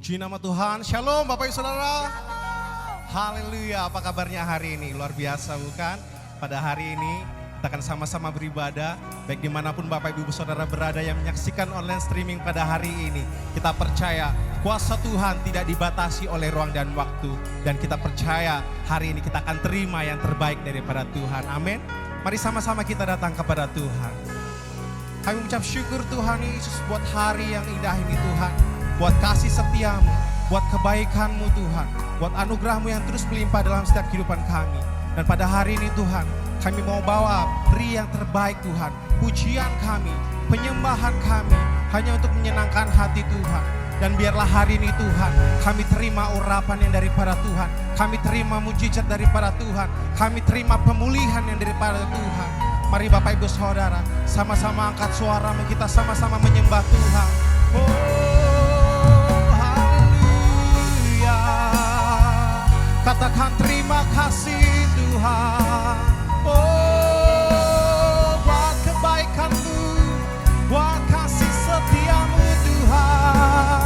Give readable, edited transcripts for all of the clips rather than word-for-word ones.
Puji nama Tuhan. Shalom Bapak Ibu Saudara. Haleluya. Apa kabarnya hari ini? Luar biasa bukan? Pada hari ini kita akan sama-sama beribadah. Baik dimanapun Bapak Ibu Saudara berada yang menyaksikan online streaming pada hari ini. Kita percaya kuasa Tuhan tidak dibatasi oleh ruang dan waktu. Dan kita percaya hari ini kita akan terima yang terbaik daripada Tuhan. Amin. Mari sama-sama kita datang kepada Tuhan. Kami mengucap syukur Tuhan Yesus buat hari yang indah ini Tuhan. Buat kasih setiamu, buat kebaikanmu Tuhan. Buat anugerahmu yang terus melimpah dalam setiap kehidupan kami. Dan pada hari ini Tuhan, kami mau bawa beri yang terbaik Tuhan. Pujian kami, penyembahan kami, hanya untuk menyenangkan hati Tuhan. Dan biarlah hari ini Tuhan, kami terima urapan yang daripada Tuhan. Kami terima mujizat daripada Tuhan. Kami terima pemulihan yang daripada Tuhan. Mari Bapak Ibu Saudara, sama-sama angkat suaramu, kita sama-sama menyembah Tuhan. Katakan terima kasih Tuhan. Oh, buat kebaikan-Mu, buat kasih setiamu Tuhan.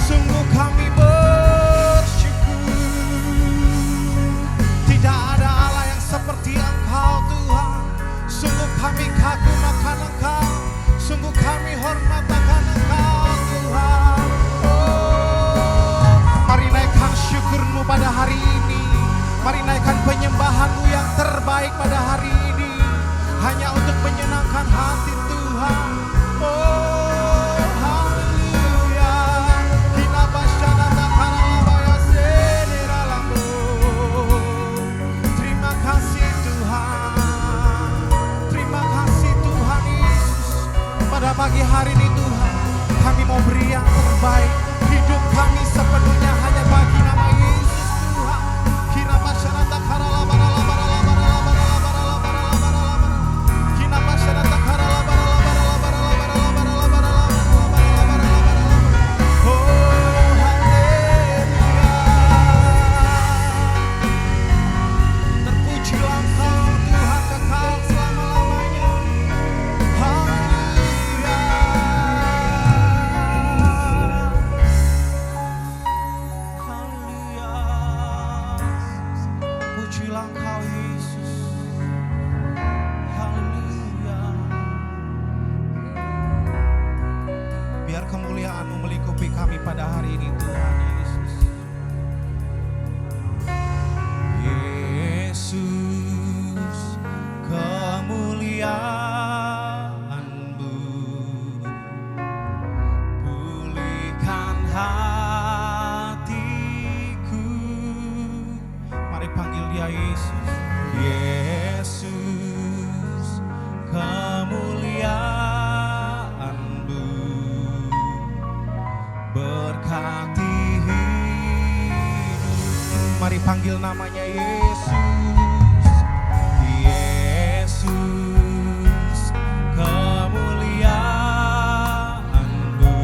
Sungguh kami bersyukur. Tidak ada Allah yang seperti Engkau Tuhan. Sungguh kami kagum akan Engkau. Sungguh kami hormat akan Engkau Tuhan. Mari naikkan syukur-Mu pada hari ini. Mari naikkan penyembahan-Mu yang terbaik pada hari ini. Hanya untuk menyenangkan hati Tuhan. Oh, haleluya. Terima kasih Tuhan. Terima kasih Tuhan Yesus. Pada pagi hari ini Tuhan, kami mau beri yang terbaik. Hidup kami sepenuhnya hanya bagi nama Yesus Tuhan. Kira masyarakat karala barala barala barala barala barala barala barala. Kira masyarakat karala barala barala barala barala barala barala barala. Oh haleluya. Terpujilah Engkau Tuhan kekal selama-lamanya. Haleluya. Pujilah Engkau Yesus. Haleluya. Biar kemuliaan-Mu melingkupi kami pada hari ini Tuhan Yesus. Yesus, kemuliaan-Mu pulihkan hatiku. Mari panggil Dia Yesus. Yesus, kemuliaan-Mu berkati hidup. Mari panggil namanya Yesus. Yesus, kemuliaan-Mu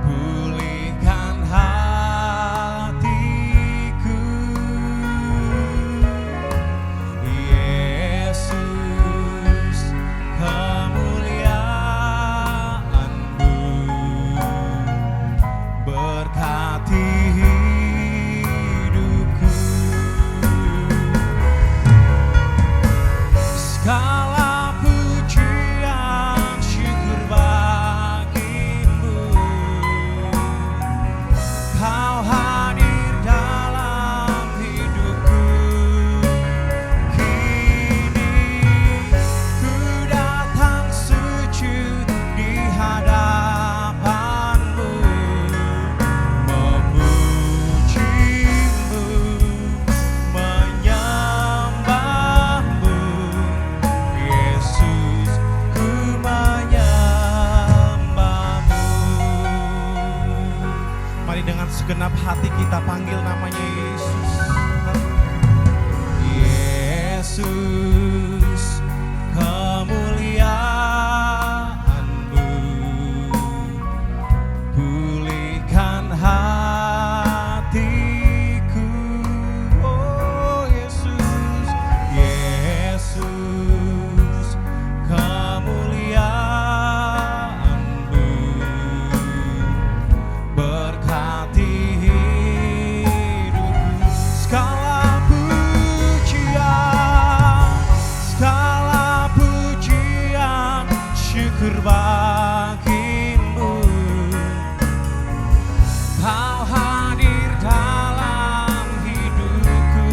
pulihkan hatiku. Yesus, kemuliaan-Mu berkati hidupku. Segala pujian syukur bagimu. Kau hadir dalam hidupku. Kini ku datang sujud di hadapan-Mu, memuji-Mu, menyembah-Mu. Yesus, ku menyembah-Mu. Mari dengan segenap hati kita panggil namanya Yesus. Yesus, kemuliaan-Mu pulihkan hatiku. Oh Yesus, Yesus, kemuliaan-Mu Kau hadir dalam hidupku.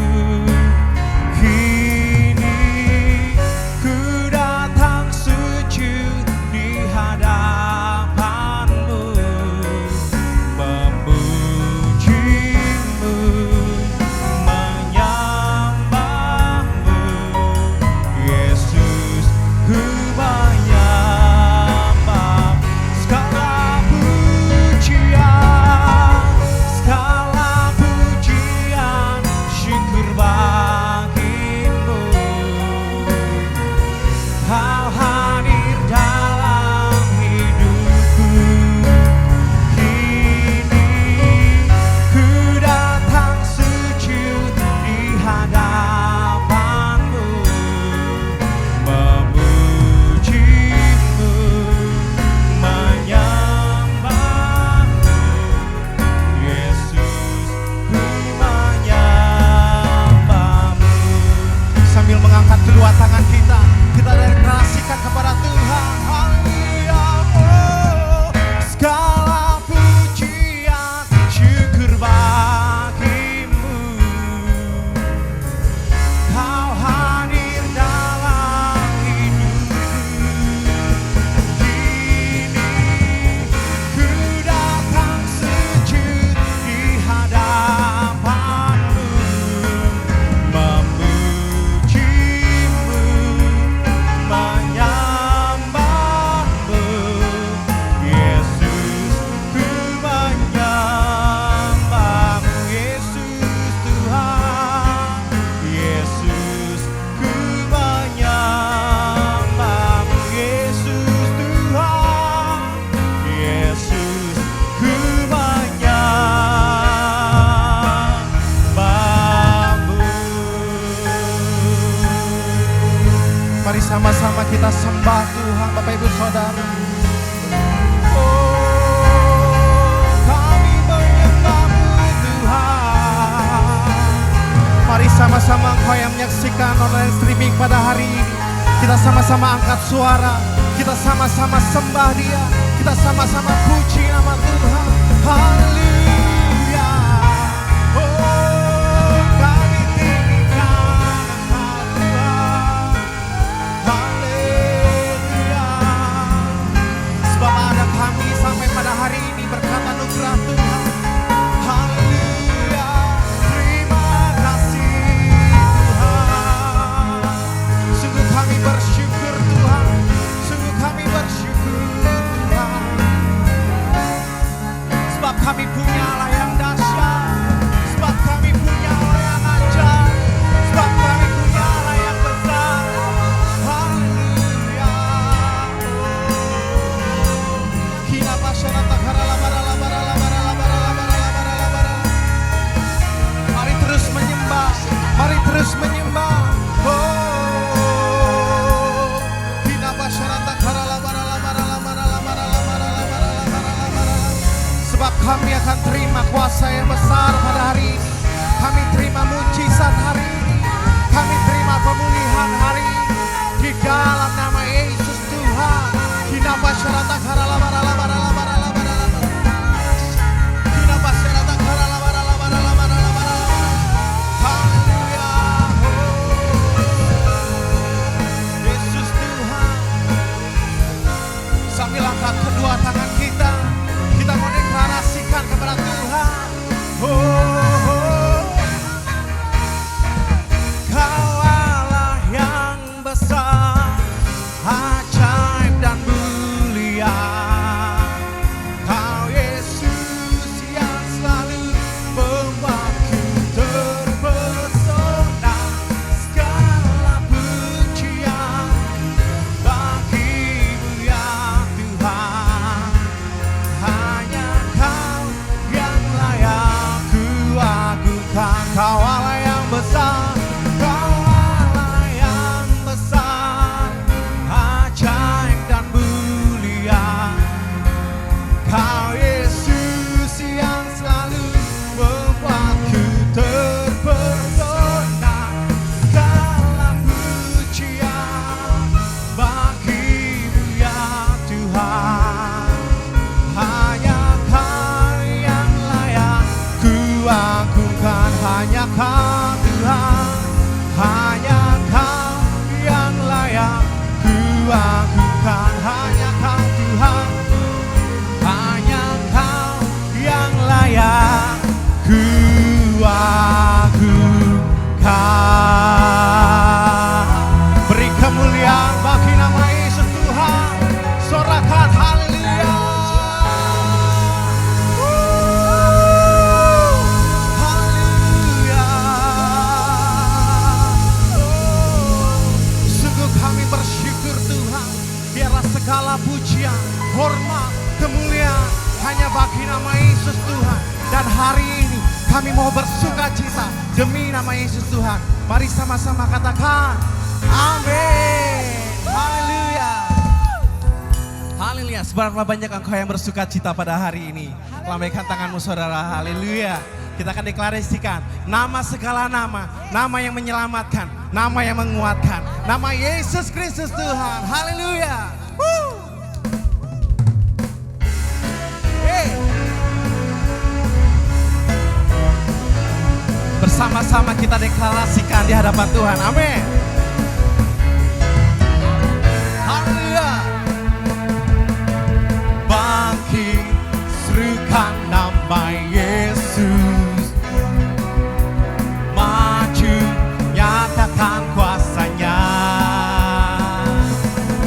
Kini ku datang sujud di hadapanmu, memujimu, menyembahmu. Yesus, ku menyembah. Segala pujian, syukur bagimu. Kau hadir dalam hidupku. Kini ku datang sujud di hadapanmu, memujimu, menyembahmu. Yesus, ku menyembahmu. Sambil mengangkat kedua tangan kita deklarasikan kepada Tuhan. Haleluya. Oh, segala pujian, syukur bagimu. Kau hadir dalam hidupku. Kini ku datang sujud di hadapanmu, memujimu, menyembahmu. Yesus, ku menyembahmu. Yesus Tuhan, Yesus, ku menyembahmu. Yesus Tuhan, Yesus, ku menyembahmu. Mari sama-sama kita sembah Tuhan, Bapak Ibu Saudara. Oh, kami menyembahmu Tuhan. Mari sama-sama Engkau yang menyaksikan online streaming pada hari ini, kita sama-sama angkat suara, kita sama-sama sembah Dia, kita sama-sama puji nama Tuhan. Haleluya. Oh, kami tinggikan nama Tuhan. Haleluya. Sebab ada kami sampai pada hari ini berkat anugerah Tuhan. Haleluya. Terima kasih Tuhan. Sungguh kami bersyukur Tuhan. Sungguh kami bersyukur Tuhan. Sebab kami punya Allah yang dahsyat. Sebab kami punya Allah yang ajaib. Sebab kami punya Allah yang besar. Haleluya. Kina pasyarata karala barala barala barala barala barala barala barala. Mari terus menyembah. Mari terus menyembah. Oh, kina pasyarata karala barala barala barala barala barala barala barala barala. Sebab kami akan terima kuasa yang besar pada hari ini. Kami terima mujizat hari ini. Kami terima pemulihan hari ini. Di dalam nama Yesus Tuhan. Kina pasyarata karala barala barala barala barala barala. Kina pasyarata karala barala barala barala barala. Haleluya. Oh, Yesus Tuhan. Sambil angkat kedua tangan kita, kita mau deklarasikan kepada Tuhan. Oh, Kau Allah yang besar, ajaib dan mulia. hanya Kau Tuhan, hanya Kau yang layak ku agungkan. Hanya Kau Tuhan, hanya Kau yang layak ku agungkan. Beri kemuliaan bagi nama Yesus Tuhan. Sorakan haleluya. Haleluya. Sungguh kami bersyukur Tuhan. Biarlah segala pujian, hormat, kemuliaan hanya bagi nama Yesus Tuhan. Dan hari ini kami mau bersuka cita demi nama Yesus Tuhan. Mari sama-sama katakan amin. Haleluya. Haleluya. Seberapa banyak engkau yang bersuka cita pada hari ini. Lambaikan tanganmu saudara. Haleluya. Kita akan deklarasikan nama segala nama. Nama yang menyelamatkan, nama yang menguatkan, nama Yesus Kristus Tuhan. Haleluya. Bersama-sama kita deklarasikan di hadapan Tuhan. Amin. Haleluya. Bangkit, serukan nama Yesus. Maju, nyatakan kuasanya.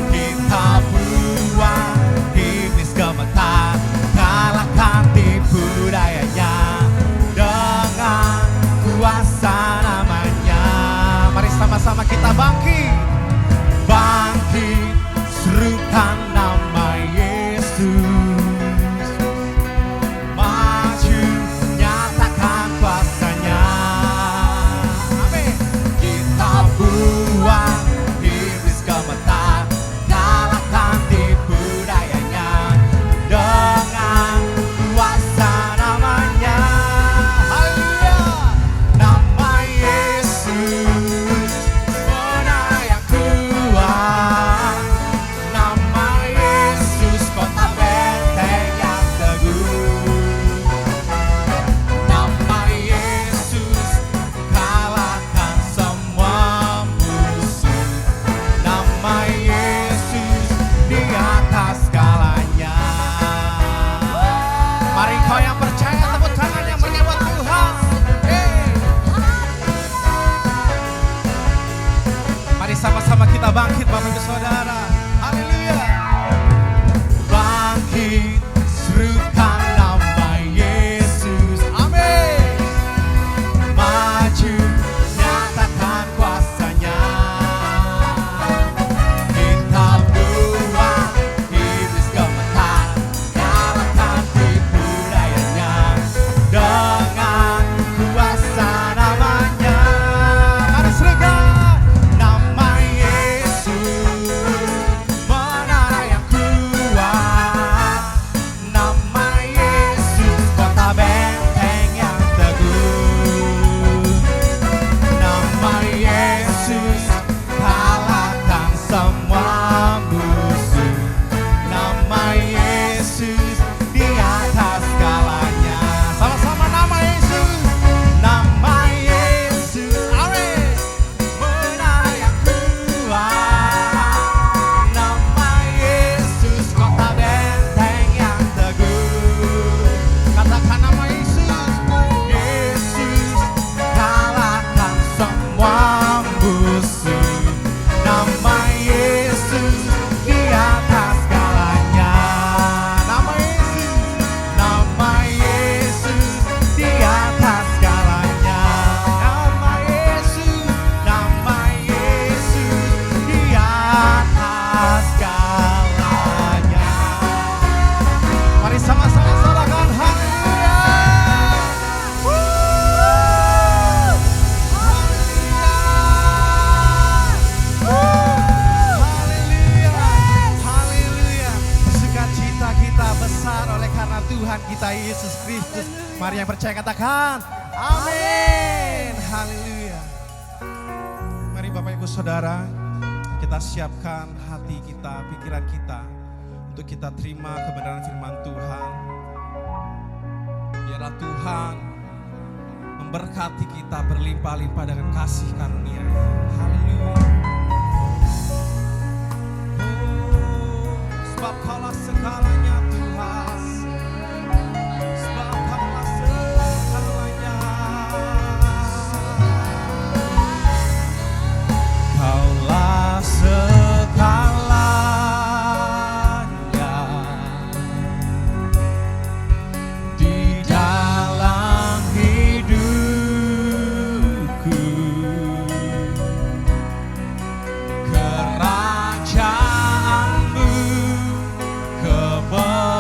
Kita buang iblis gemetar, kalahkan tipu dayanya. Kuasa namanya. Mari sama-sama kita bangkit. Bangkit, serukan nama Yesus. Maju, nyatakan kuasanya. Amin. Kita buang iblis gemetar, kalahkan tipu dayanya. Dengan kuasa namanya. Sama-sama kita bangkit Bapak Ibu Saudara. Haleluya. Bangkit, serukan nama Yesus. Amin. Maju, nyatakan kuasanya. Kita buang iblis gemetar, kalahkan tipu dayanya. Dengan kuasa namanya. Mari serukan. Mari yang percaya katakan amin. Haleluya. Mari Bapak Ibu Saudara, kita siapkan hati kita, pikiran kita untuk kita terima kebenaran firman Tuhan. Biarlah Tuhan memberkati kita berlimpah-limpah dengan kasih karunia. Haleluya. Oh, sebab Kaulah segalanya Tuhan. Sebab Kaulah segalanya. Kaulah segalanya di dalam hidupku. Kerajaanmu, kebenaranmu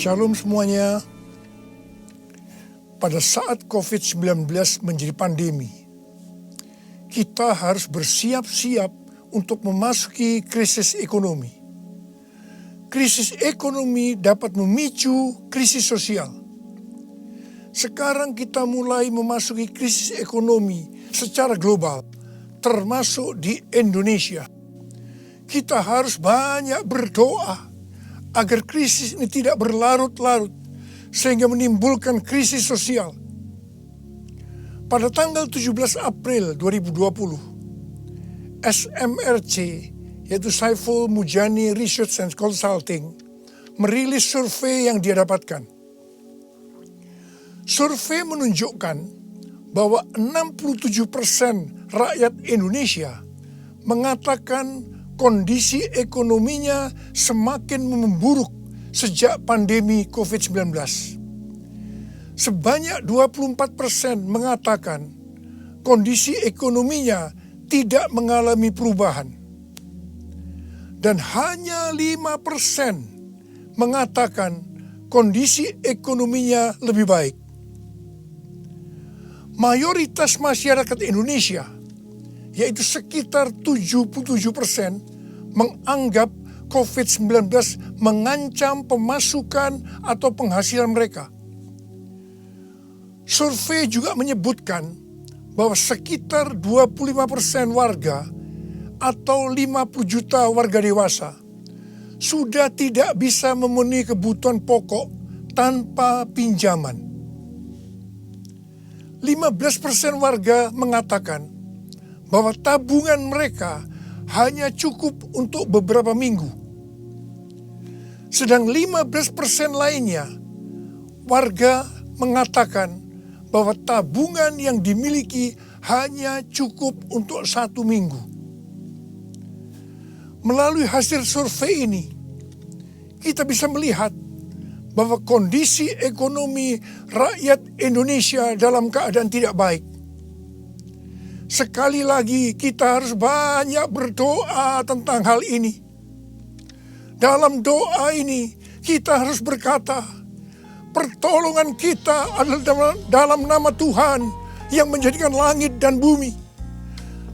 Shalom semuanya. Pada saat COVID-19 menjadi pandemi, kita harus bersiap-siap untuk memasuki krisis ekonomi. Krisis ekonomi dapat memicu krisis sosial. Sekarang kita mulai memasuki krisis ekonomi secara global, termasuk di Indonesia. Kita harus banyak berdoa agar krisis ini tidak berlarut-larut sehingga menimbulkan krisis sosial. Pada tanggal 17 April 2020, SMRC, yaitu Saiful Mujani Research and Consulting, merilis survei yang dia dapatkan. Survei menunjukkan bahwa 67% rakyat Indonesia mengatakan kondisi ekonominya semakin memburuk sejak pandemi COVID-19. Sebanyak 24% mengatakan kondisi ekonominya tidak mengalami perubahan. Dan hanya 5% mengatakan kondisi ekonominya lebih baik. Mayoritas masyarakat Indonesia, yaitu sekitar 77%, menganggap COVID-19 mengancam pemasukan atau penghasilan mereka. Survei juga menyebutkan bahwa sekitar 25% warga atau 50 juta warga dewasa sudah tidak bisa memenuhi kebutuhan pokok tanpa pinjaman. 15% warga mengatakan bahwa tabungan mereka hanya cukup untuk beberapa minggu. Sedang 15% lainnya, warga mengatakan bahwa tabungan yang dimiliki hanya cukup untuk 1 minggu. Melalui hasil survei ini, kita bisa melihat bahwa kondisi ekonomi rakyat Indonesia dalam keadaan tidak baik. Sekali lagi kita harus banyak berdoa tentang hal ini. Dalam doa ini kita harus berkata, pertolongan kita adalah dalam nama Tuhan yang menjadikan langit dan bumi.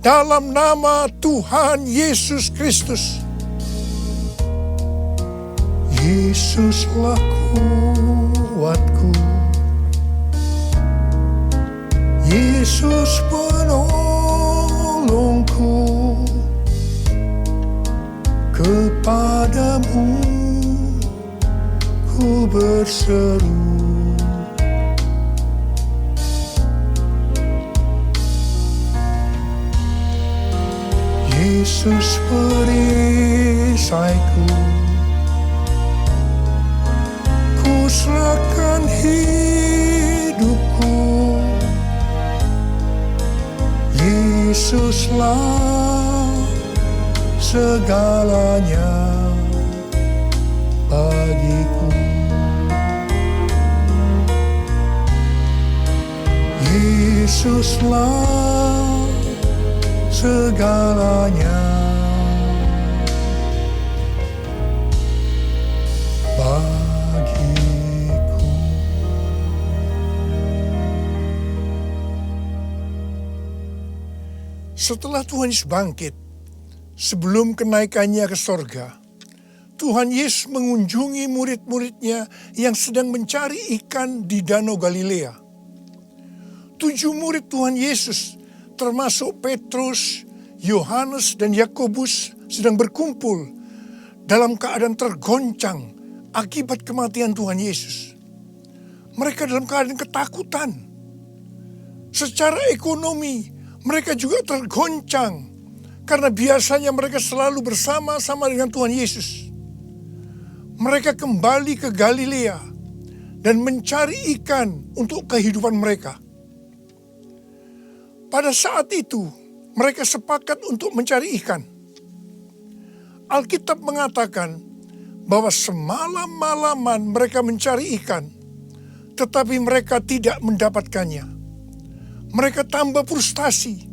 Dalam nama Tuhan Yesus Kristus. Yesuslah kuatku, Yesus penolongku, kepadamu ku berseru. Yesus perisaiku, ku serahkan hidupku. Yesuslah segalanya bagiku. Yesuslah segalanya bagiku. Setelah Tuhan Yesus bangkit, sebelum kenaikannya ke sorga, Tuhan Yesus mengunjungi murid-muridnya yang sedang mencari ikan di Danau Galilea. 7 murid Tuhan Yesus, termasuk Petrus, Yohanes, dan Yakobus, sedang berkumpul dalam keadaan tergoncang akibat kematian Tuhan Yesus. Mereka dalam keadaan ketakutan. Secara ekonomi, mereka juga tergoncang karena biasanya mereka selalu bersama-sama dengan Tuhan Yesus. Mereka kembali ke Galilea dan mencari ikan untuk kehidupan mereka. Pada saat itu, mereka sepakat untuk mencari ikan. Alkitab mengatakan bahwa semalam-malaman mereka mencari ikan, tetapi mereka tidak mendapatkannya. Mereka tambah frustasi.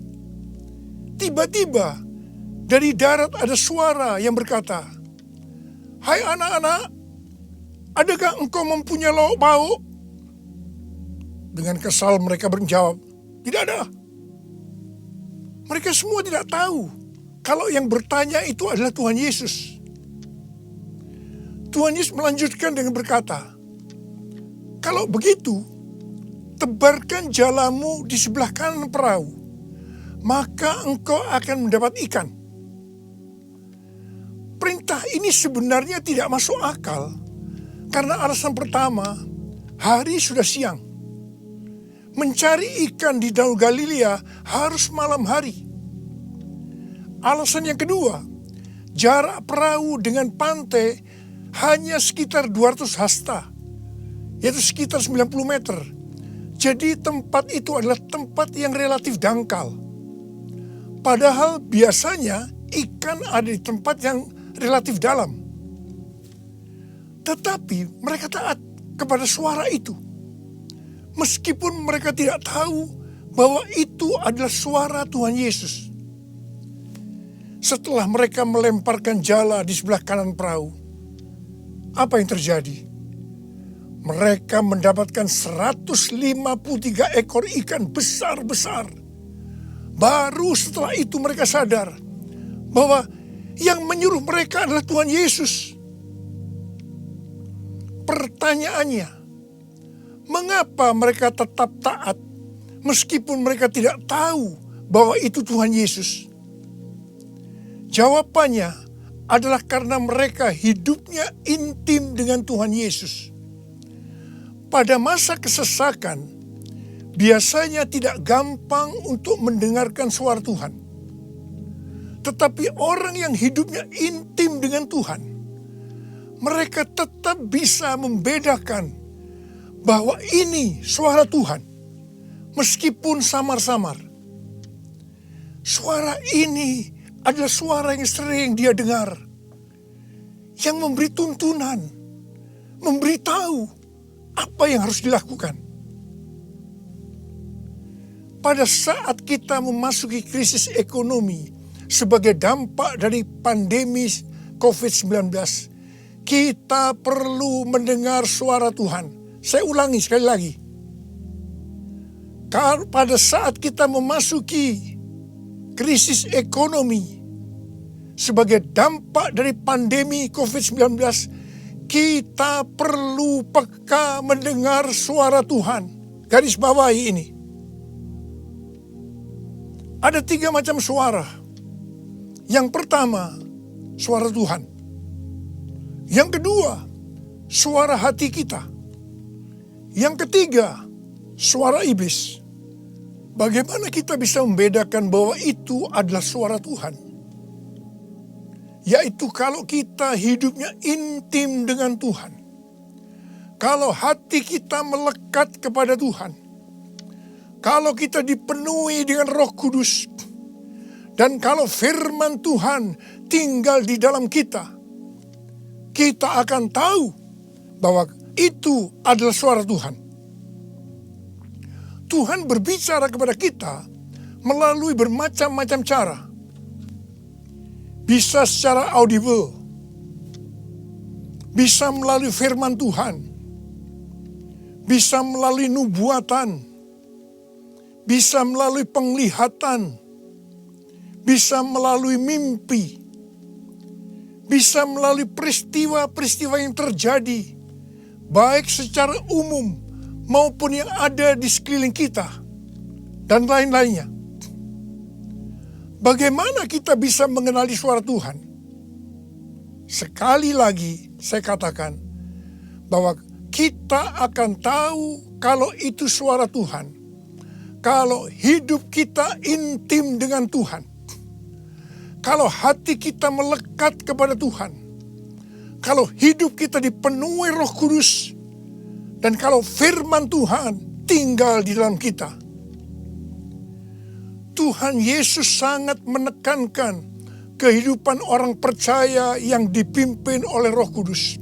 Tiba-tiba dari darat ada suara yang berkata, "Hai anak-anak, Adakah engkau mempunyai lauk pauk? Dengan kesal mereka menjawab, tidak ada. Mereka semua tidak tahu kalau yang bertanya itu adalah Tuhan Yesus. Tuhan Yesus melanjutkan dengan berkata, kalau begitu, tebarkan jalamu di sebelah kanan perahu, maka engkau akan mendapat ikan. Perintah ini sebenarnya tidak masuk akal, karena alasan pertama, hari sudah siang. Mencari ikan di Danau Galilea harus malam hari. Alasan yang kedua, jarak perahu dengan pantai hanya sekitar 200 hasta, yaitu sekitar 90 meter. Jadi tempat itu adalah tempat yang relatif dangkal. Padahal biasanya ikan ada di tempat yang relatif dalam. Tetapi mereka taat kepada suara itu. Meskipun mereka tidak tahu bahwa itu adalah suara Tuhan Yesus. Setelah mereka melemparkan jala di sebelah kanan perahu, apa yang terjadi? Mereka mendapatkan 153 ekor ikan besar-besar. Baru setelah itu mereka sadar bahwa yang menyuruh mereka adalah Tuhan Yesus. Pertanyaannya, mengapa mereka tetap taat meskipun mereka tidak tahu bahwa itu Tuhan Yesus? Jawabannya adalah karena mereka hidupnya intim dengan Tuhan Yesus. Pada masa kesesakan, biasanya tidak gampang untuk mendengarkan suara Tuhan. Tetapi orang yang hidupnya intim dengan Tuhan, mereka tetap bisa membedakan bahwa ini suara Tuhan, meskipun samar-samar. Suara ini adalah suara yang sering dia dengar, yang memberi tuntunan, memberitahu apa yang harus dilakukan. Pada saat kita memasuki krisis ekonomi sebagai dampak dari pandemi COVID-19, kita perlu mendengar suara Tuhan. Saya ulangi sekali lagi. Pada saat kita memasuki krisis ekonomi sebagai dampak dari pandemi COVID-19, kita perlu peka mendengar suara Tuhan. Garis bawahi ini. Ada 3 macam suara. Yang pertama, suara Tuhan. Yang kedua, suara hati kita. Yang ketiga, suara iblis. Bagaimana kita bisa membedakan bahwa itu adalah suara Tuhan? Yaitu kalau kita hidupnya intim dengan Tuhan. Kalau hati kita melekat kepada Tuhan. Kalau kita dipenuhi dengan Roh Kudus. Dan kalau firman Tuhan tinggal di dalam kita. Kita akan tahu bahwa itu adalah suara Tuhan. Tuhan berbicara kepada kita melalui bermacam-macam cara. Bisa secara audible, bisa melalui firman Tuhan, bisa melalui nubuatan, bisa melalui penglihatan, bisa melalui mimpi, bisa melalui peristiwa-peristiwa yang terjadi, baik secara umum maupun yang ada di sekeliling kita, dan lain-lainnya. Bagaimana kita bisa mengenali suara Tuhan? Sekali lagi saya katakan bahwa kita akan tahu kalau itu suara Tuhan. Kalau hidup kita intim dengan Tuhan. Kalau hati kita melekat kepada Tuhan. Kalau hidup kita dipenuhi Roh Kudus. Dan kalau firman Tuhan tinggal di dalam kita. Tuhan Yesus sangat menekankan kehidupan orang percaya yang dipimpin oleh Roh Kudus.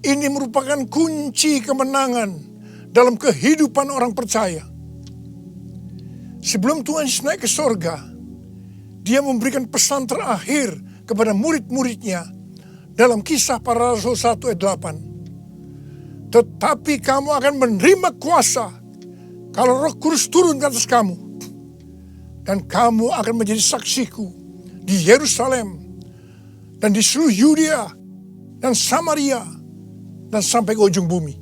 Ini merupakan kunci kemenangan dalam kehidupan orang percaya. Sebelum Tuhan Yesus naik ke sorga, dia memberikan pesan terakhir kepada murid-muridnya dalam Kisah Para Rasul 1 ayat 8. Tetapi kamu akan menerima kuasa kalau Roh Kudus turun ke atas kamu. Dan kamu akan menjadi saksiku di Yerusalem dan di seluruh Yudea dan Samaria dan sampai ke ujung bumi.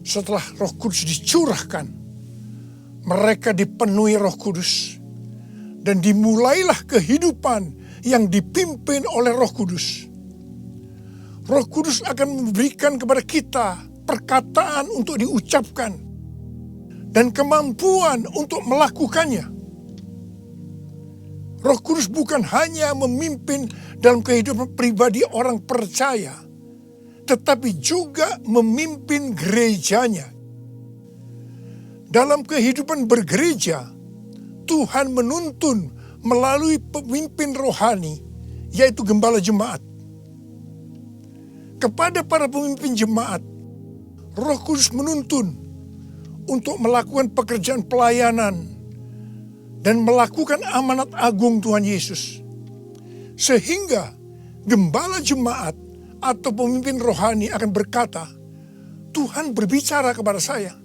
Setelah Roh Kudus dicurahkan, mereka dipenuhi Roh Kudus. Dan dimulailah kehidupan yang dipimpin oleh Roh Kudus. Roh Kudus akan memberikan kepada kita perkataan untuk diucapkan dan kemampuan untuk melakukannya. Roh Kudus bukan hanya memimpin dalam kehidupan pribadi orang percaya, tetapi juga memimpin gerejanya. Dalam kehidupan bergereja, Tuhan menuntun melalui pemimpin rohani, yaitu gembala jemaat. Kepada para pemimpin jemaat, Roh Kudus menuntun untuk melakukan pekerjaan pelayanan dan melakukan amanat agung Tuhan Yesus. Sehingga gembala jemaat atau pemimpin rohani akan berkata, Tuhan berbicara kepada saya.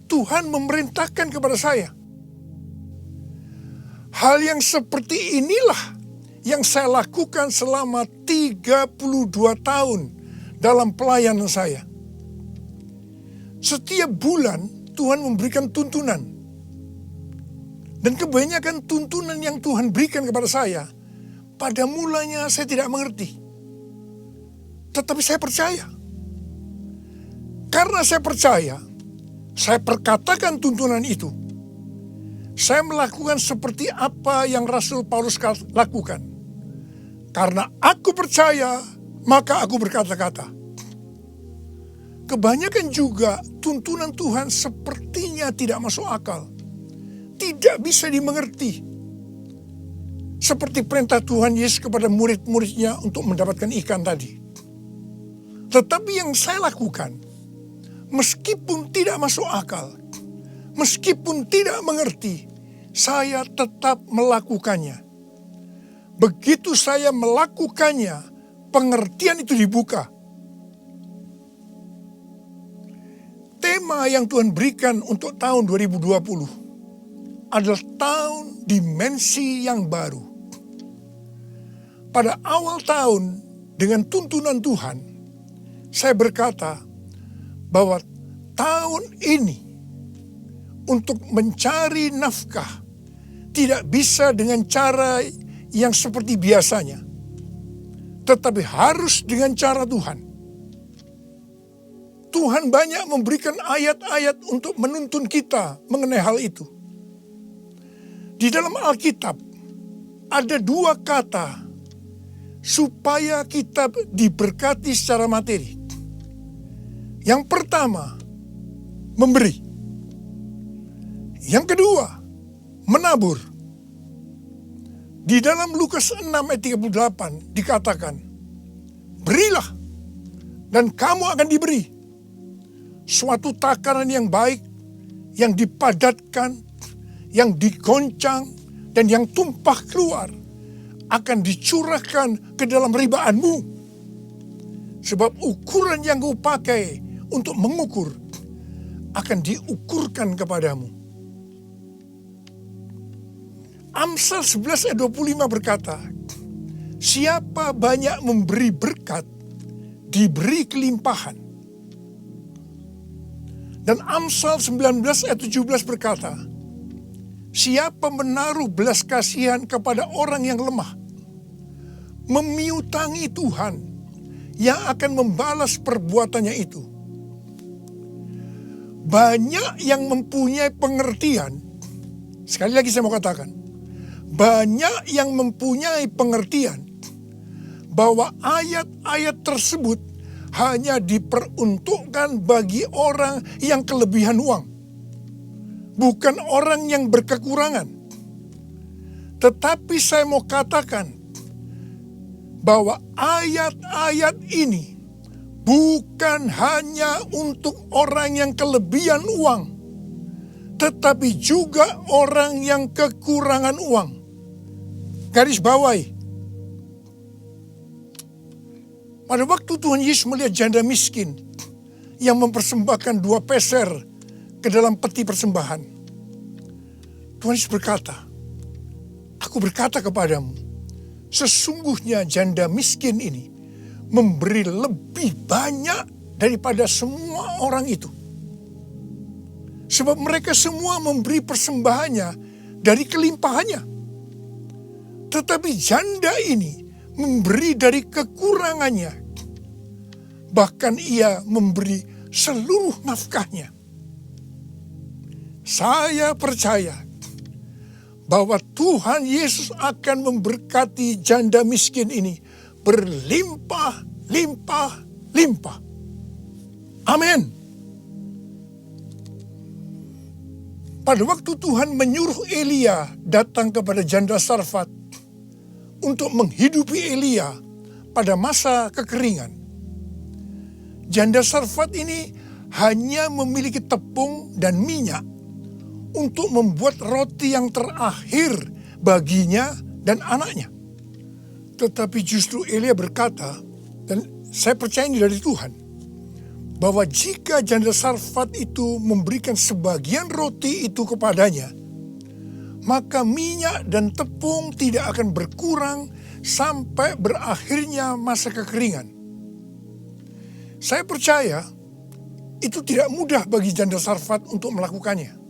Tuhan memerintahkan kepada saya. Hal yang seperti inilah yang saya lakukan selama 32 tahun dalam pelayanan saya. Setiap bulan Tuhan memberikan tuntunan. Dan kebanyakan tuntunan yang Tuhan berikan kepada saya, pada mulanya saya tidak mengerti. Tetapi saya percaya. Karena saya percaya, saya perkatakan tuntunan itu. Saya melakukan seperti apa yang Rasul Paulus lakukan. Karena aku percaya, maka aku berkata-kata. Kebanyakan juga tuntunan Tuhan sepertinya tidak masuk akal. Tidak bisa dimengerti. Seperti perintah Tuhan Yesus kepada murid-muridnya untuk mendapatkan ikan tadi. Tetapi yang saya lakukan, meskipun tidak masuk akal, meskipun tidak mengerti, saya tetap melakukannya. Begitu saya melakukannya, pengertian itu dibuka. Tema yang Tuhan berikan untuk tahun 2020 adalah tahun dimensi yang baru. Pada awal tahun, dengan tuntunan Tuhan, saya berkata bahwa tahun ini untuk mencari nafkah tidak bisa dengan cara yang seperti biasanya, tetapi harus dengan cara Tuhan. Tuhan banyak memberikan ayat-ayat untuk menuntun kita mengenai hal itu. Di dalam Alkitab ada 2 kata supaya kita diberkati secara materi. Yang pertama, memberi. Yang kedua, menabur. Di dalam Lukas 6 ayat 38 dikatakan, berilah dan kamu akan diberi. Suatu takaran yang baik, yang dipadatkan, yang digoncang, dan yang tumpah keluar akan dicurahkan ke dalam ribaanmu. Sebab ukuran yang kau pakai untuk mengukur akan diukurkan kepadamu. Amsal 11 ayat 25 berkata, siapa banyak memberi berkat, diberi kelimpahan. Dan Amsal 19 ayat 17 berkata, siapa menaruh belas kasihan kepada orang yang lemah, memiutangi Tuhan yang akan membalas perbuatannya itu. Banyak yang mempunyai pengertian, sekali lagi saya mau katakan, banyak yang mempunyai pengertian bahwa ayat-ayat tersebut hanya diperuntukkan bagi orang yang kelebihan uang, bukan orang yang berkekurangan. Tetapi saya mau katakan bahwa ayat-ayat ini bukan hanya untuk orang yang kelebihan uang, tetapi juga orang yang kekurangan uang. Garis bawahi, Pada waktu Tuhan Yesus melihat janda miskin yang mempersembahkan 2 peser ke dalam peti persembahan, Tuhan Yesus berkata, "Aku berkata kepadamu, sesungguhnya janda miskin ini memberi lebih banyak daripada semua orang itu. Sebab mereka semua memberi persembahannya dari kelimpahannya. Tetapi janda ini memberi dari kekurangannya. Bahkan ia memberi seluruh nafkahnya." Saya percaya bahwa Tuhan Yesus akan memberkati janda miskin ini berlimpah, limpah, limpah. Amin. Pada waktu Tuhan menyuruh Elia datang kepada janda Sarfat untuk menghidupi Elia pada masa kekeringan, janda Sarfat ini hanya memiliki tepung dan minyak untuk membuat roti yang terakhir baginya dan anaknya. Tetapi justru Elia berkata, dan saya percaya ini dari Tuhan, bahwa jika janda Sarfat itu memberikan sebagian roti itu kepadanya, maka minyak dan tepung tidak akan berkurang sampai berakhirnya masa kekeringan. Saya percaya itu tidak mudah bagi janda Sarfat untuk melakukannya.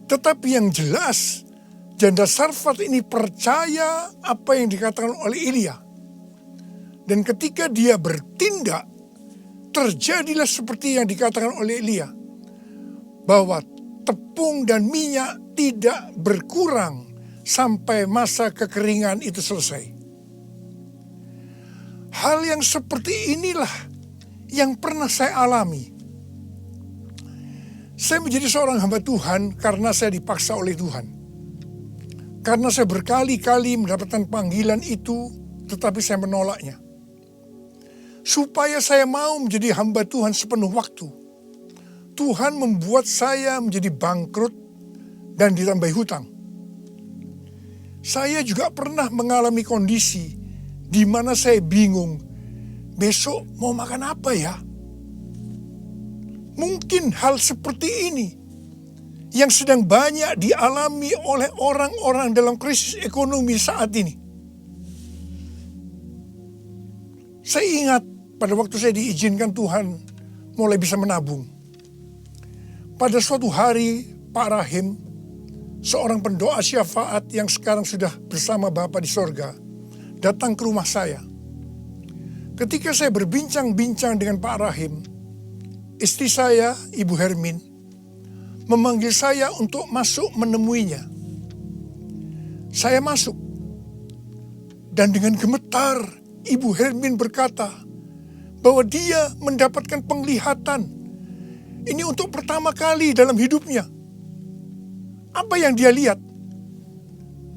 Tetapi yang jelas, janda Sarfat ini percaya apa yang dikatakan oleh Elia. Dan ketika dia bertindak, terjadilah seperti yang dikatakan oleh Elia, bahwa tepung dan minyak tidak berkurang sampai masa kekeringan itu selesai. Hal yang seperti inilah yang pernah saya alami. Saya menjadi seorang hamba Tuhan karena saya dipaksa oleh Tuhan. Karena saya berkali-kali mendapatkan panggilan itu, tetapi saya menolaknya. Supaya saya mau menjadi hamba Tuhan sepenuh waktu, Tuhan membuat saya menjadi bangkrut dan ditambahi hutang. Saya juga pernah mengalami kondisi di mana saya bingung, besok mau makan apa ya? Mungkin hal seperti ini yang sedang banyak dialami oleh orang-orang dalam krisis ekonomi saat ini. Saya ingat pada waktu saya diizinkan Tuhan mulai bisa menabung. Pada suatu hari, Pak Rahim, seorang pendoa syafaat yang sekarang sudah bersama Bapa di sorga, datang ke rumah saya. Ketika saya berbincang-bincang dengan Pak Rahim, istri saya, Ibu Hermin, memanggil saya untuk masuk menemuinya. Saya masuk, dan dengan gemetar Ibu Hermin berkata bahwa dia mendapatkan penglihatan. Ini untuk pertama kali dalam hidupnya. Apa yang dia lihat?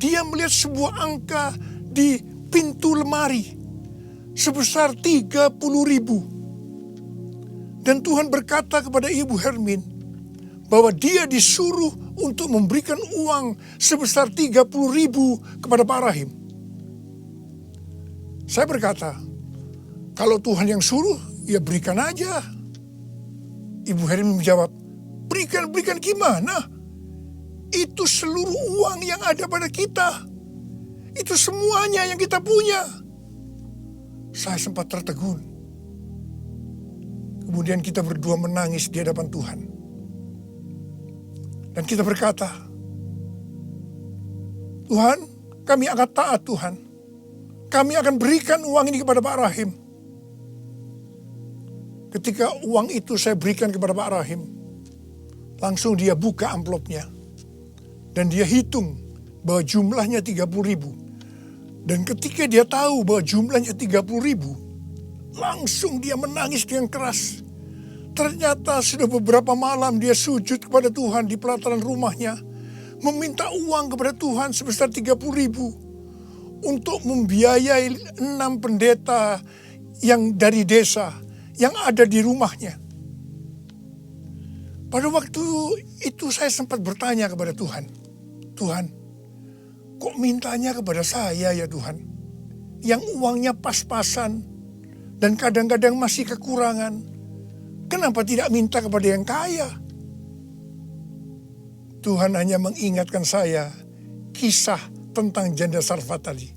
Dia melihat sebuah angka di pintu lemari sebesar 30.000. Dan Tuhan berkata kepada Ibu Hermin bahwa dia disuruh untuk memberikan uang sebesar 30.000 kepada Pak Rahim. Saya berkata, kalau Tuhan yang suruh, ya berikan aja. Ibu Hermin menjawab, berikan gimana? Itu seluruh uang yang ada pada kita. Itu semuanya yang kita punya. Saya sempat tertegun. Kemudian kita berdua menangis di hadapan Tuhan. Dan kita berkata, Tuhan, kami akan taat Tuhan. Kami akan berikan uang ini kepada Pak Rahim. Ketika uang itu saya berikan kepada Pak Rahim, langsung dia buka amplopnya. Dan dia hitung bahwa jumlahnya 30.000. Dan ketika dia tahu bahwa jumlahnya 30.000, langsung dia menangis dengan keras. Ternyata sudah beberapa malam dia sujud kepada Tuhan di pelataran rumahnya, meminta uang kepada Tuhan sebesar 30.000 untuk membiayai 6 pendeta yang dari desa yang ada di rumahnya. Pada waktu itu saya sempat bertanya kepada Tuhan, Tuhan, kok mintanya kepada saya ya Tuhan? Yang uangnya pas-pasan, dan kadang-kadang masih kekurangan, kenapa tidak minta kepada yang kaya? Tuhan hanya mengingatkan saya kisah tentang janda Sarfat tadi.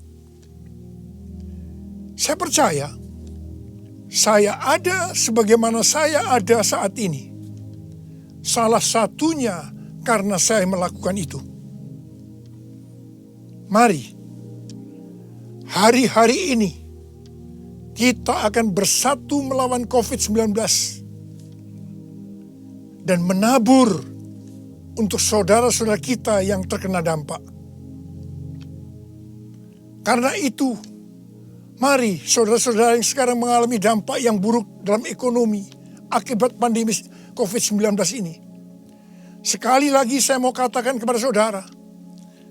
Saya percaya, saya ada sebagaimana saya ada saat ini. Salah satunya karena saya melakukan itu. Mari, hari-hari ini kita akan bersatu melawan COVID-19 dan menabur untuk saudara-saudara kita yang terkena dampak. Karena itu, mari saudara-saudara yang sekarang mengalami dampak yang buruk dalam ekonomi akibat pandemi COVID-19 ini. Sekali lagi saya mau katakan kepada saudara,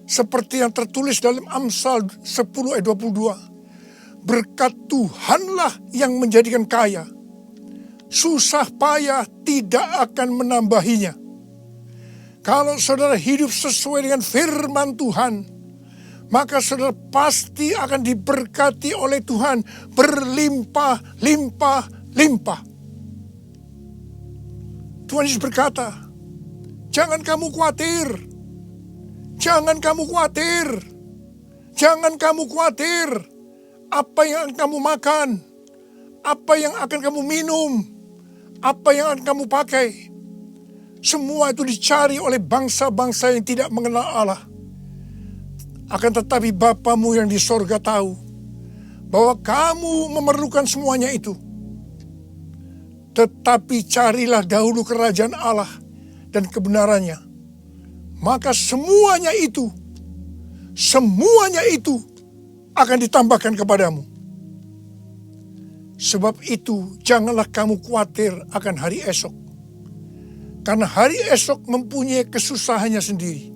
seperti yang tertulis dalam Amsal 10 ayat 22. Berkat Tuhanlah yang menjadikan kaya. Susah payah tidak akan menambahinya. Kalau saudara hidup sesuai dengan firman Tuhan, maka saudara pasti akan diberkati oleh Tuhan berlimpah, limpah, limpah. Tuhan Yesus berkata, jangan kamu khawatir. Jangan kamu khawatir. Jangan kamu khawatir. Apa yang akan kamu makan, apa yang akan kamu minum, apa yang akan kamu pakai. Semua itu dicari oleh bangsa-bangsa yang tidak mengenal Allah. Akan tetapi Bapamu yang di sorga tahu bahwa kamu memerlukan semuanya itu. Tetapi carilah dahulu kerajaan Allah dan kebenarannya. Maka semuanya itu akan ditambahkan kepadamu. Sebab itu janganlah kamu khawatir akan hari esok. Karena hari esok mempunyai kesusahannya sendiri.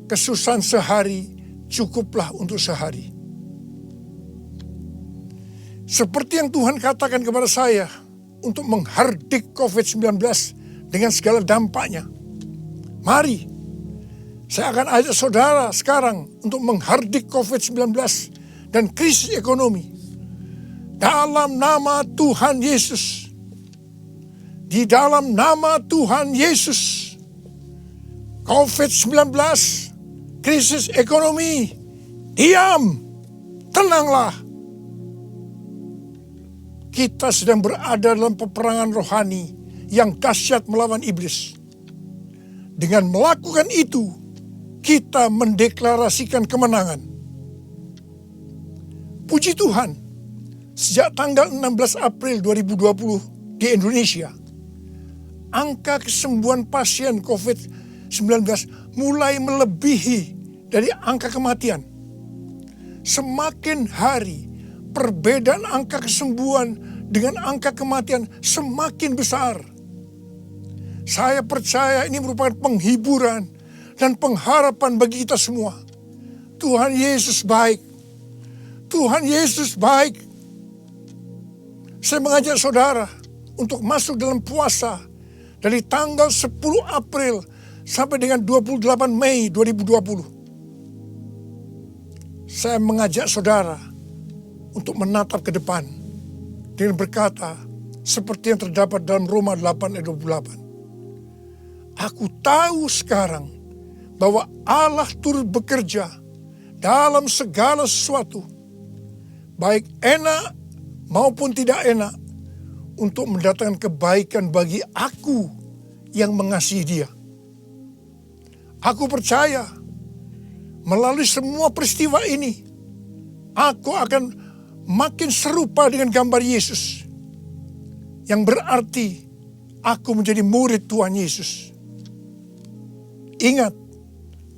Kesusahan sehari cukuplah untuk sehari. Seperti yang Tuhan katakan kepada saya untuk menghardik COVID-19 dengan segala dampaknya. Mari, saya akan ajak saudara sekarang untuk menghardik COVID-19 dan krisis ekonomi. Dalam nama Tuhan Yesus. Di dalam nama Tuhan Yesus. COVID-19, krisis ekonomi, diam, tenanglah. Kita sedang berada dalam peperangan rohani yang dahsyat melawan iblis. Dengan melakukan itu, kita mendeklarasikan kemenangan. Puji Tuhan, sejak tanggal 16 April 2020 di Indonesia, angka kesembuhan pasien COVID-19 mulai melebihi dari angka kematian. Semakin hari, perbedaan angka kesembuhan dengan angka kematian semakin besar. Saya percaya ini merupakan penghiburan dan pengharapan bagi kita semua. Tuhan Yesus baik. Tuhan Yesus baik. Saya mengajak saudara untuk masuk dalam puasa dari tanggal 10 April sampai dengan 28 Mei 2020. Saya mengajak saudara untuk menatap ke depan dengan berkata seperti yang terdapat dalam Roma 8 ayat 28. Aku tahu sekarang bahwa Allah turut bekerja dalam segala sesuatu, baik enak maupun tidak enak, untuk mendatangkan kebaikan bagi aku yang mengasihi Dia. Aku percaya melalui semua peristiwa ini, aku akan makin serupa dengan gambar Yesus, yang berarti aku menjadi murid Tuhan Yesus. Ingat,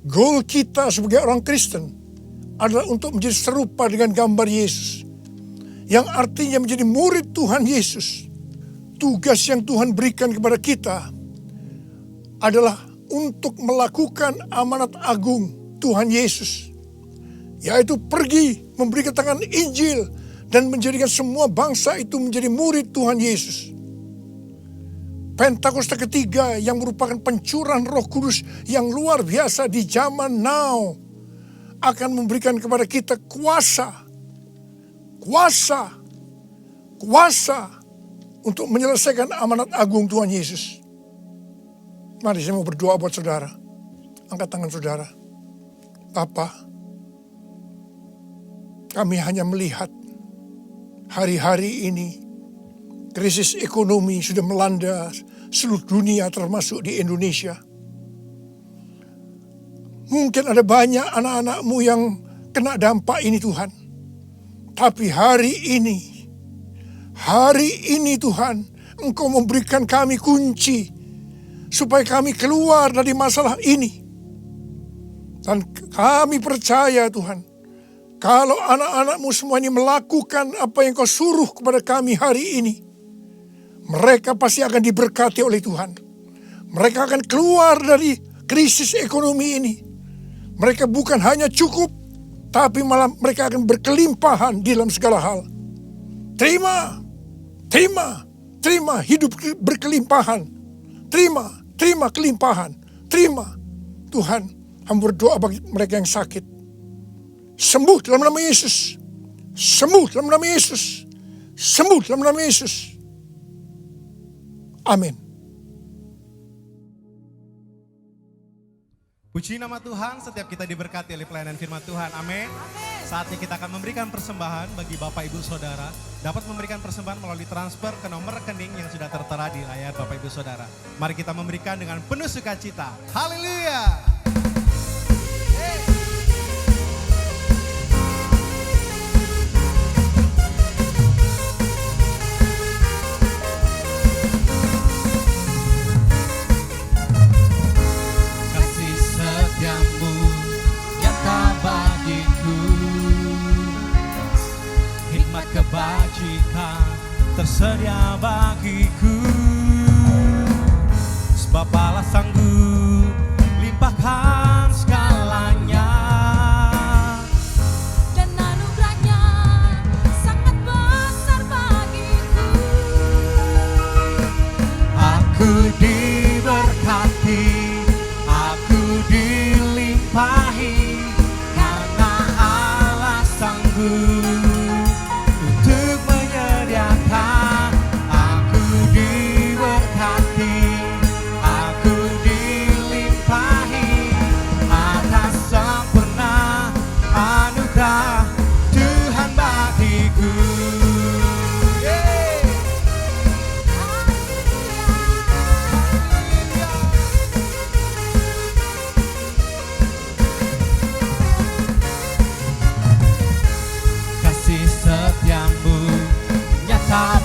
goal kita sebagai orang Kristen adalah untuk menjadi serupa dengan gambar Yesus, yang artinya menjadi murid Tuhan Yesus. Tugas yang Tuhan berikan kepada kita adalah untuk melakukan amanat agung Tuhan Yesus, yaitu pergi memberi keterangan Injil dan menjadikan semua bangsa itu menjadi murid Tuhan Yesus. Pentakosta ketiga yang merupakan pencurahan Roh Kudus yang luar biasa di zaman now akan memberikan kepada kita kuasa kuasa untuk menyelesaikan amanat agung Tuhan Yesus. Mari saya mau berdoa buat saudara. Angkat tangan saudara. Bapa, kami hanya melihat hari-hari ini krisis ekonomi sudah melanda seluruh dunia termasuk di Indonesia. Mungkin ada banyak anak-anak-Mu yang kena dampak ini Tuhan. Tapi hari ini Tuhan, Engkau memberikan kami kunci supaya kami keluar dari masalah ini. Dan kami percaya Tuhan, kalau anak-anak-Mu semua ini melakukan apa yang Kau suruh kepada kami hari ini, mereka pasti akan diberkati oleh Tuhan. Mereka akan keluar dari krisis ekonomi ini. Mereka bukan hanya cukup, tapi malah mereka akan berkelimpahan di dalam segala hal. Terima hidup berkelimpahan. Terima kelimpahan. Terima. Tuhan, hamba berdoa bagi mereka yang sakit. Sembuh dalam nama Yesus. Sembuh dalam nama Yesus. Sembuh dalam nama Yesus. Amin. Puji nama Tuhan, setiap kita diberkati oleh pelayanan firman Tuhan. Amin. Saatnya kita akan memberikan persembahan bagi Bapak Ibu Saudara. Dapat memberikan persembahan melalui transfer ke nomor rekening yang sudah tertera di layar Bapak Ibu Saudara. Mari kita memberikan dengan penuh sukacita. Haleluya. Kebajikan tersedia bagiku, sebab Allah sanggup limpahkan segalanya, dan anugerahnya sangat besar bagiku. Aku diberkati, aku dilimpahi, karena Allah sanggup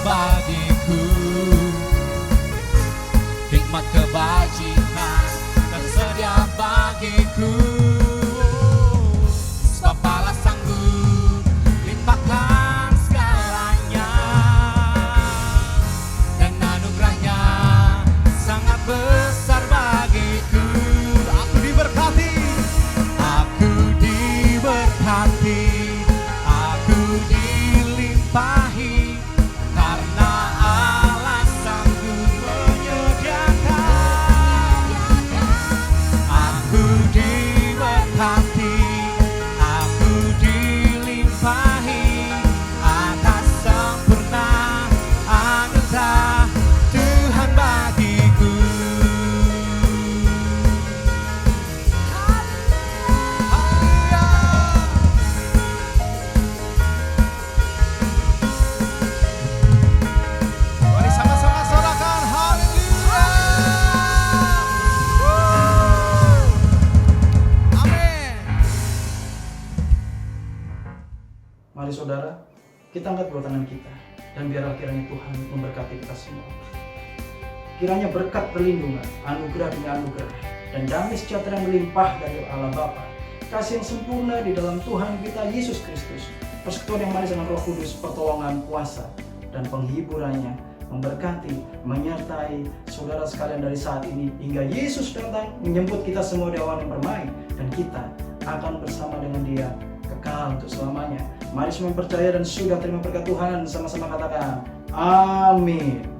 bagiku, hikmat kebajikan tersedia bagiku, sebab Allah sanggup limpahkan segalanya, dan anugerahnya sangat besar bagiku. Aku diberkati, aku dilimpahi, atas sempurna anugerah Tuhan bagiku. Haleluya. Mari sama-sama sorakan haleluya. Amin. Mari saudara, kita angkat kedua tangan kita, dan biarlah kiranya Tuhan memberkati kita semua. Kiranya berkat perlindungan, anugerah demi anugerah, dan damai sejahtera yang melimpah dari Allah Bapa, kasih yang sempurna di dalam Tuhan kita Yesus Kristus, persekutuan yang manis dengan Roh Kudus, pertolongan, kuasa, dan penghiburannya memberkati, menyertai saudara sekalian dari saat ini hingga Yesus datang menjemput kita semua di awan yang permai, dan kita akan bersama dengan Dia kekal untuk selamanya. Mari semua percaya dan sudah terima berkat Tuhan, sama-sama katakan amin.